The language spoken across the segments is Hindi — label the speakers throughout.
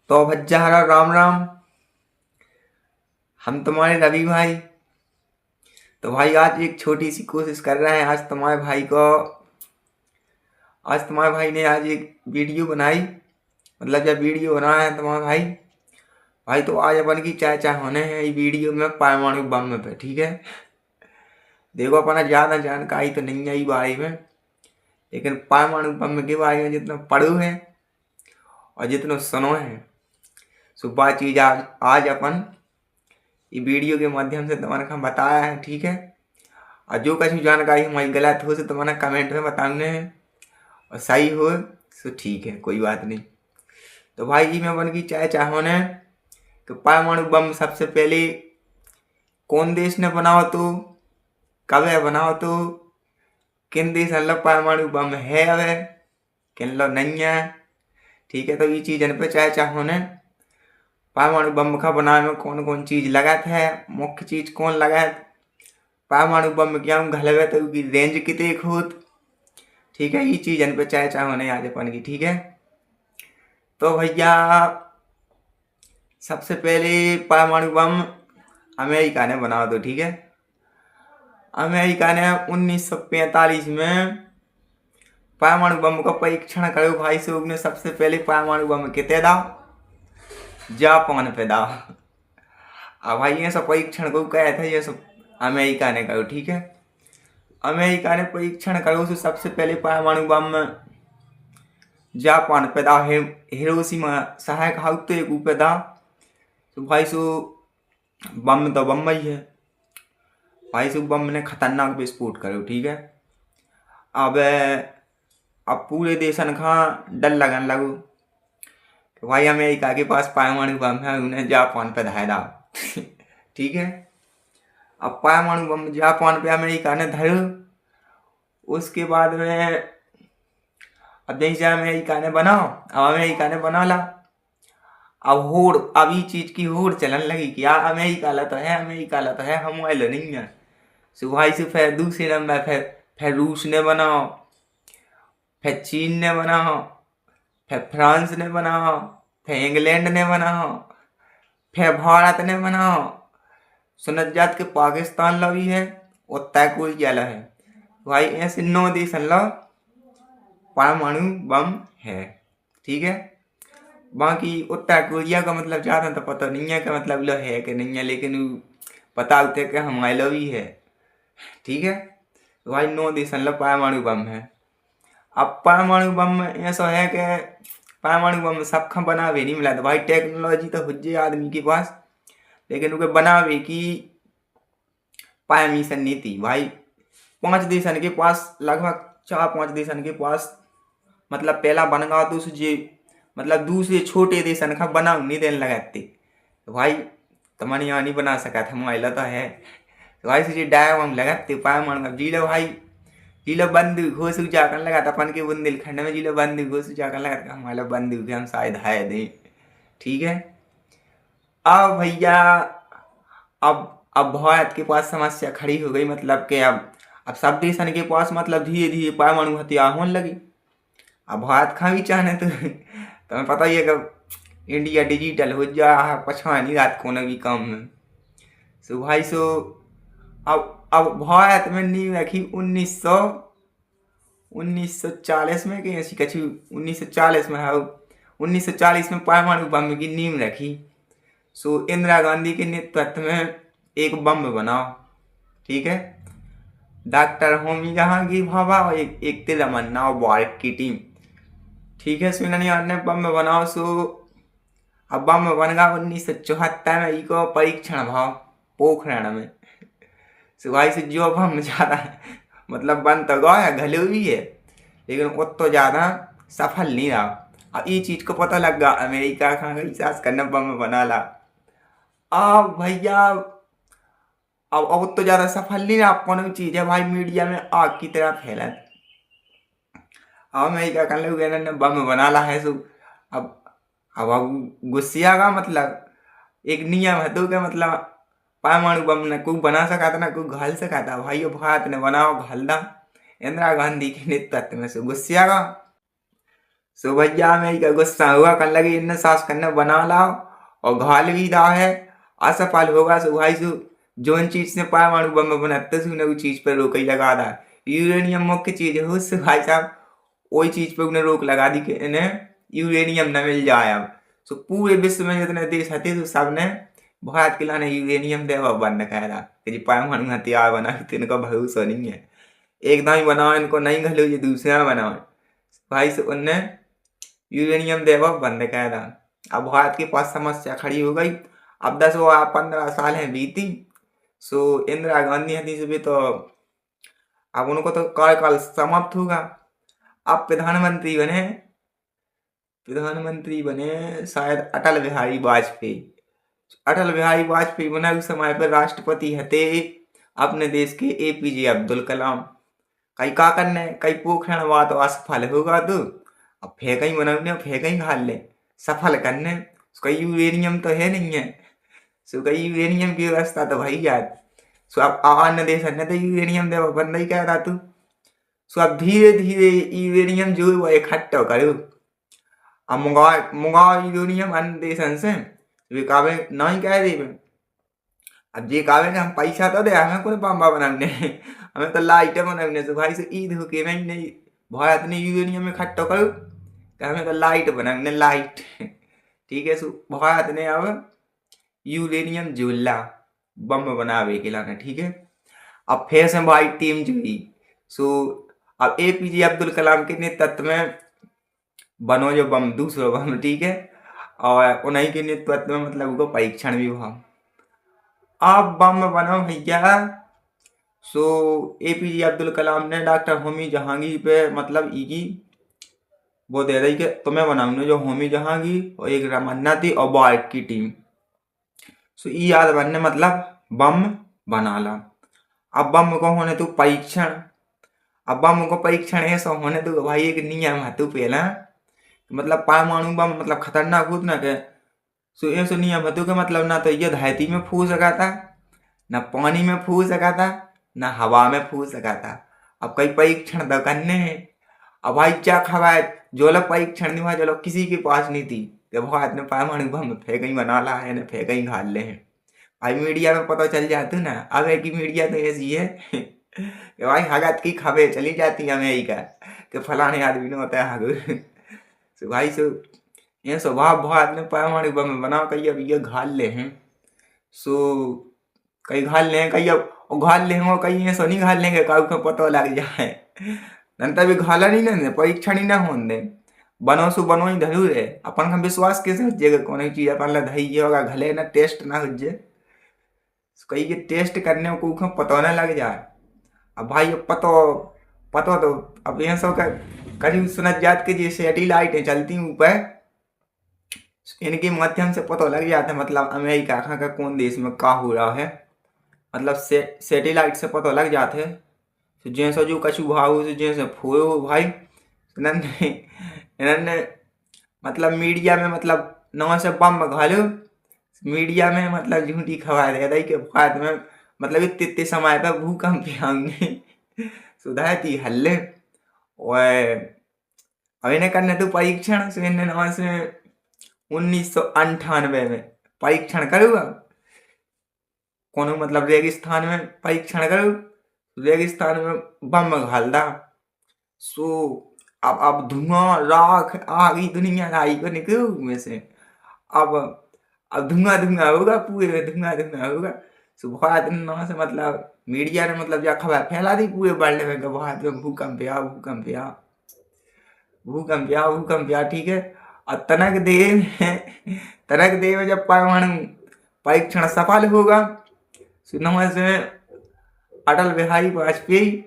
Speaker 1: तो भज्जा हरा राम राम। हम तुम्हारे रवि भाई। तो भाई आज एक छोटी सी कोशिश कर रहे हैं। आज तुम्हारे भाई ने आज एक वीडियो बनाई। मतलब जब वीडियो बना है तुम्हारे भाई भाई तो आज अपन की चाय चाय होने हैं ये वीडियो में परमाणु बम पे। ठीक है, देखो अपना ज़्यादा जानकारी तो नहीं है इस बारे में, लेकिन परमाणु बम के बारे में जितना पढ़ो है और जितना सुनो है सो बात चीज़ आज अपन ये वीडियो के माध्यम से तुम्हारे को बताया है। ठीक है, और जो कछु जानकारी हमारी गलत हो तो तुम्हारा कमेंट में बताने हैं, और सही हो तो ठीक है, कोई बात नहीं। तो भाई जी मैं बन की चाय चाहोने कि परमाणु बम सबसे पहले कौन देश ने बनाओ तो कब है बनाओ तो किन देश मतलब परमाणु बम है अब है किन लो नहीं है। ठीक है, तो ये चीज़ पे चाय चाहोने परमाणु बम का बनाने में कौन कौन चीज़ लगा है, मुख्य चीज़ कौन लगा है, परमाणु बम क्या घलवे तो उसकी रेंज कितनी होत। ठीक है, ये चीज़ पे चाय चाय होने आज अपन की। ठीक है, तो भैया सबसे पहले परमाणु बम अमेरिका ने बना दो। ठीक है, अमेरिका ने 1945 में परमाणु बम का परीक्षण करो भाई से। उसने सबसे पहले परमाणु बम कितने दाओ जापान पे दाओ। अब भाई ये सब परीक्षण को कहा था, ये सब अमेरिका ने करो। ठीक है, अमेरिका ने परीक्षण करो तो सबसे पहले परमाणु बम जापान पे दाओ। हिरोशिमा सहायक हाउ तो एक पे दाओ। तो भाई सो बम तो बम ही है भाई सो बम ने खतरनाक विस्फोट करो। ठीक है, अब पूरे देशन का डर लगन लगो कि भाई अमेरिका के पास परमाणु बम है, उन्हें जापान पे धाय दाओ। ठीक है, अब परमाणु बम जापान पे अमेरिका ने धरो। उसके बाद में अब जैसे अमेरिका ने बनाओ, अब अमेरिका ने बना ला। अब ये चीज की होड़ चलन लगी कि यार अमेरिका ला तो है, अमेरिका ला तो है, हम वाले नहीं है। सो भाई से फिर दूसरे नंबर फिर रूस ने बनाओ, फिर चीन ने बनाओ, फिर फ्रांस ने बनाओ, फिर इंग्लैंड ने बनाओ, फिर भारत ने बनाओ। सुनत जात के पाकिस्तान ला भी है, उत्तर कोरिया ला है। भाई ऐसे 9 देश ला परमाणु बम है। ठीक है, बाकी उत्तर कोरिया का मतलब ज़्यादा तो पता नहीं है कि मतलब लो है कि नहीं है, लेकिन पता होते कि हमारे लो भी है। ठीक है, तो भाई 9 देश ला परमाणु बम है। अब परमाणु बम ऐसा है कि परमाणु बम सबका बनावे नहीं मिला। तो भाई टेक्नोलॉजी तो हुज्जे आदमी के पास, लेकिन उनके बनावे की परमिशन नहीं थी। भाई 5 देशन के पास, लगभग 4-5 देशन के पास मतलब पहला बन गया तो जे मतलब दूसरे छोटे देशन का बना नहीं देने लगाते। तो भाई तमन यहाँ नहीं बना सका था, महिला तो है। तो भाई से डायब हम लगाते परमाणु जीलो भाई जिलो बंदूक घोष जाकर लगा था अपन के बुंदेलखंड में। जिलो बंदूक घोष जाकर लगा था हमारा बंदूक हम शायद है दे। ठीक है, अब भैया अब भारत के पास समस्या खड़ी हो गई, मतलब कि अब सब देशन के पास मतलब धीरे धीरे परमाणु हथियार होने लगी। अब भारत खा भी चाहने तो तुम्हें पता ही है कि इंडिया डिजिटल हो जा पछवा नहीं रात को भी काम में। सो भाई सो अब भारत में नींव रखी 1940 में कि ऐसी कछु 1940 में है। 1940 में परमाणु बम की नींव रखी। सो इंदिरा गांधी के नेतृत्व में एक बम बनाओ। ठीक है, डॉक्टर होमी जहांगीर भाभा और एक तिरमन्ना और भारत की टीम। ठीक है, सुनिया ने बम बनाओ। सो अब बम बन गया 1974 में इको परीक्षण भाव पोखरण में। सो भाई से जो बम ज़्यादा मतलब बन तो गया है, घलो भी है, लेकिन उतना ज़्यादा सफल नहीं रहा। अब ये चीज़ को पता लग गया अमेरिका का सास करना बम बना ला। अब भैया अब तो ज़्यादा सफल नहीं रहा, कौन चीज़ है भाई मीडिया में आग की तरह फैला। अब अमेरिका का लोग ने बम बना ला है। सो अब गुस्सिया का मतलब एक नियम है तो क्या मतलब परमाणु बम न कोई बना सका था ना कोई घाल सका था। भाई भारत ने बनाओ घाल दा इंदिरा गांधी के नेतृत्व में। से गुस्सिया का सो भैया मैं का गुस्सा हुआ, कर लगे इनने सास करने बना लाओ और घाल भी दा है, असफल होगा। सो भाई सो जोन चीज से परमाणु बम बनाते सुने वो चीज पर रोक ही लगा दा। यूरेनियम मुख्य चीज है उससे भाई साहब, वही चीज पे उन्हें रोक लगा दी कि इन्हें यूरेनियम न मिल जाए अब। सो पूरे विश्व में जितने देश थे तो सबने भारत के लाने यूरेनियम देवा बंद कर रहा कि जी परमाणु हथियार बना तो इनका भरोसा नहीं है, एकदम ही बनाओ इनको, नहीं घलो ये दूसरा बनाओ। भाई से उनने यूरेनियम देवा बंद कर रहा। अब भारत के पास समस्या खड़ी हो गई। अब 10 व 15 साल है बीती। सो इंदिरा गांधी हती से भी तो अब उनको तो कार्यकाल समाप्त होगा। अब प्रधानमंत्री बने शायद अटल बिहारी वाजपेयी। अटल बिहारी वाजपेयी बने उस समय पर राष्ट्रपति हते अपने देश के एपीजे अब्दुल कलाम। कई का करने कई पोखरण हुआ तो असफल होगा तो अब फेंक ही बनाने फेंक ही घाल ले सफल करने। उसका यूरेनियम तो है नहीं है। सो कई यूरेनियम की व्यवस्था तो भाई याद। सो अब अन्य देश ने तो यूरेनियम दे बंद नहीं कह रहा तू। सो अब धीरे धीरे यूरेनियम जो है वो इकट्ठा करो। अब मंगाओ यूरेनियम अन्य देशन से वे कावे नहीं कह रही। अब जे कावे हम पैसा तो दे हमें कोई बम्बा बनाने हमें तो लाइट बनाने से भाई से ईद हो के नहीं भारत ने यूरेनियम में इकट्ठा करो कि हमें तो लाइट बनाने लाइट ठीक है। सो भारत ने अब यूरेनियम जुल्ला बम बनावे के लाने ठीक है। अब फिर से भाई टीम जुड़ी। सो अब एपीजे अब्दुल कलाम के नेतृत्व में बनो जो बम दूसरा बम ठीक है, और उन्हीं के नेतृत्व में मतलब उनको परीक्षण भी हुआ। अब बम बनो भैया। सो एपीजे अब्दुल कलाम ने डॉक्टर होमी जहांगीर पे मतलब की वो दे रही कि तुम्हें बनाऊंगे जो होमी जहांगीर और एक रमन्ना थी और बाइक की टीम। सो ये याद बनने मतलब बम बना ला। अब बम को होने तो परीक्षण। अब बम को परीक्षण ऐसा होने तो भाई एक नियम है तू पहला मतलब परमाणु बम मतलब खतरनाक होता ना के। सो ऐसा नियम है कि मतलब ना तो ये धरती में फूल सका था, ना पानी में फूल सका था, ना हवा में फूल सका था। अब कई परीक्षण तो करने हैं। अब भाई क्या खबर जो लोग परीक्षण नहीं हुआ जो लोग किसी के पास नहीं थी कि भारत ने परमाणु बम फेंक ही बना ला है ना फेंक ही घाल ले हैं। भाई मीडिया में पता चल जाती ना। अब है कि मीडिया तो ऐसी है कि भाई हगत की खबरें चली जाती है अमेरिका कि फलाने आदमी ने होता है हग। सो भाई सो ये स्वभाव भारत ने परमाणु बम बना कही अब ये घाल ले हैं। सो कई घाल ले हैं कई अब घाल ले हैं कई ऐसा नहीं घाल लेंगे काउ को पता लग जाए नंतर भी घाला नहीं ना परीक्षण ही ना होने दे। बनो सो बनो ही धरू रे अपन का विश्वास कैसे हो जाएगा कौन चीज अपन ला धई होगा घले ना टेस्ट ना हो जाए। कई के टेस्ट करने को पता ना लग जाए। अब भाई पतो पतो तो अब यहाँ सब का करीब सुनत जात के जी सैटेलाइटें चलती ऊपर इनके माध्यम से पता लग जाता है मतलब अमेरिका का कौन देश में का हो रहा है मतलब सैटेलाइट से पता लग जाते हैं। तो जैसा जो कछु भाव से जैसे फोए हो भाई इन्होंने इन्होंने मतलब मीडिया में मतलब नवा से बम घालो मीडिया में मतलब झूठी खबर दे रही कि भारत में मतलब इतने समय पर भूकंप आएंगे सुधारती हल्ले। और अब इन्हें करने तो परीक्षण से इन्हें नवा से 1998 में परीक्षण करूँगा कोनो मतलब रेगिस्तान में परीक्षण करूँ रेगिस्तान में बम घाल दा। सो अब धुआं राख आगी दुनिया आई को निकलू में से अब धुआं धुआं होगा पूरे धुआं होगा। सो भारत से मतलब मीडिया ने मतलब जा खबर फैला दी पूरे वर्ल्ड में कि भारत में भूकंप आ भूकंप आ भूकंप आ भूकंप आ ठीक है। और तनक देव में जब परमाणु परीक्षण सफल होगा सुनवा से अटल बिहारी वाजपेयी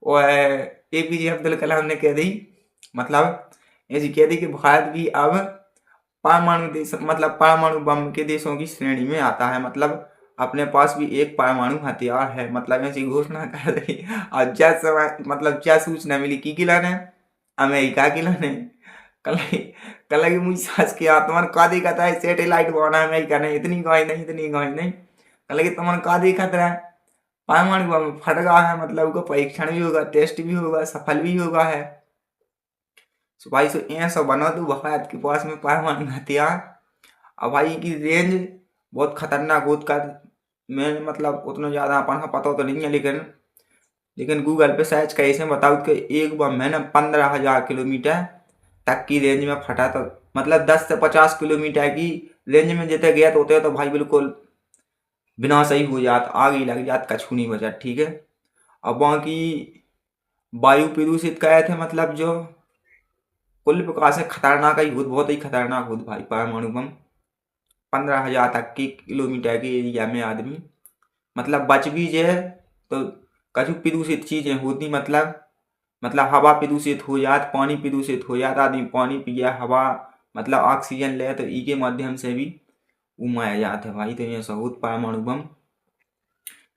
Speaker 1: और एपीजे अब्दुल कलाम ने कह दी मतलब ऐसी कह दी कि भारत भी अब परमाणु देश मतलब परमाणु बम के देशों की श्रेणी में आता है मतलब अपने पास भी एक परमाणु हथियार है मतलब ऐसी घोषणा कर दी। और क्या समय मतलब क्या सूचना मिली की लाने अमेरिका की लाने कल की मुझे सास की तुम्हारे का दिखता है सैटेलाइट बना अमेरिका ने इतनी गाय नहीं कल की तुम्हारे का दिखता है परमाणु बम फट गया है मतलब उसका परीक्षण भी होगा टेस्ट भी होगा सफल भी होगा है। सो भाई सो ऐसा बना दो भारत के पास में परमाणु हथियार। अब भाई की रेंज बहुत खतरनाक होत का। मैं मतलब उतना ज़्यादा अपन का पता तो नहीं है, लेकिन गूगल पे सर्च का इसमें बताऊँ कि एक बम है ना 15,000 किलोमीटर तक की रेंज में फटा। तो मतलब 10 से 50 किलोमीटर की रेंज में जितने गए तो होते तो भाई बिल्कुल बिना सही हो जात, आग ही लग जात, कछु नहीं बचा। ठीक है। अब बाकी वायु प्रदूषित कहे थे, मतलब जो कुल प्रकार से खतरनाक ही भूत, बहुत ही खतरनाक भूत भाई परमाणु बम। 15,000 तक की किलोमीटर के एरिया में आदमी मतलब बच भी जाए तो कछु प्रदूषित चीजें होती, मतलब हवा प्रदूषित हो जात, पानी प्रदूषित हो जाता, आदमी पानी पिए, हवा मतलब ऑक्सीजन ले तो ई के माध्यम से भी उमाया जाता है भाई। तो ये सबूत परमाणु बम।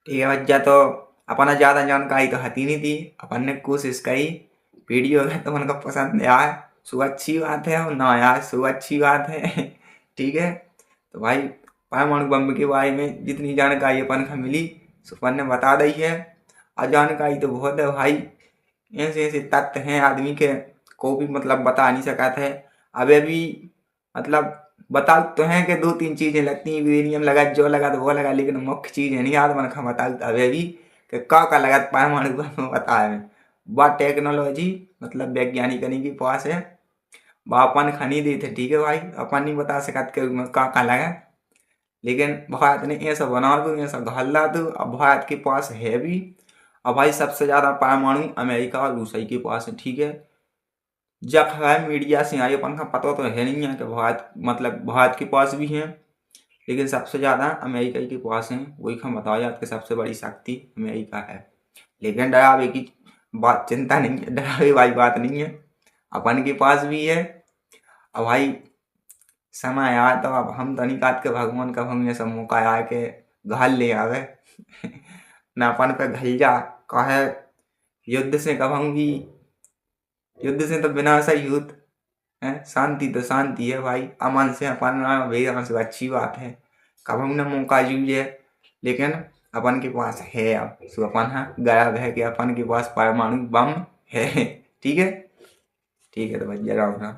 Speaker 1: ठीक है बच्चा, तो अपना ज़्यादा जानकारी तो हती नहीं थी, अपन ने कोशिश करी। वीडियो अगर तो उनका पसंद आया सो अच्छी बात है, और ना आया सो अच्छी बात है। ठीक है। तो भाई परमाणु बम के बारे में जितनी जानकारी अपन को मिली सो अपन ने बता दी है। और जानकारी तो बहुत है भाई, ऐसे ऐसे तथ्य हैं आदमी के को भी मतलब बता नहीं सका था। अबे भी मतलब बता तो हैं कि 2-3 चीजें लगती हैं, यूरेनियम लगा, जो लगा तो वो लगा, लेकिन मुख्य चीज है नहीं याद मन खा बता अबे भी कि का लगा परमाणु बम बता है। वह टेक्नोलॉजी मतलब वैज्ञानिक के पास है, वह अपन खनी दी थे। ठीक है भाई, अपन नहीं बता सकते कि का लगा, लेकिन भारत ने ऐसा बना दो, ऐसा घल्ला दो, अब भारत के पास है भी। अब भाई सबसे ज्यादा परमाणु अमेरिका और रूस के पास है। ठीक है। जब है मीडिया से आई अपन का पता तो है नहीं है कि भारत मतलब भारत के पास भी है, लेकिन सबसे ज्यादा अमेरिका के पास है। वही हम बताया जाता कि सबसे बड़ी शक्ति अमेरिका है। लेकिन डरावे की बात चिंता नहीं है, डरावे वाली बात नहीं है, अपन के पास भी है। अब भाई समय आया तो अब हम तो नहीं काट के भगवान का भंग सब मौका आया के घाल ले आवे। न अपन पे घल जा कहे युद्ध से कभंग भी, युद्ध से तो बिना सा युद्ध है, शांति तो शांति है भाई, अमन से अपन भेजा से अच्छी बात है। कभंग न मौका जूझे, लेकिन अपन के पास है अब सो अपन है गया है कि अपन के पास परमाणु बम है। ठीक है। ठीक है तो भैया राम राम।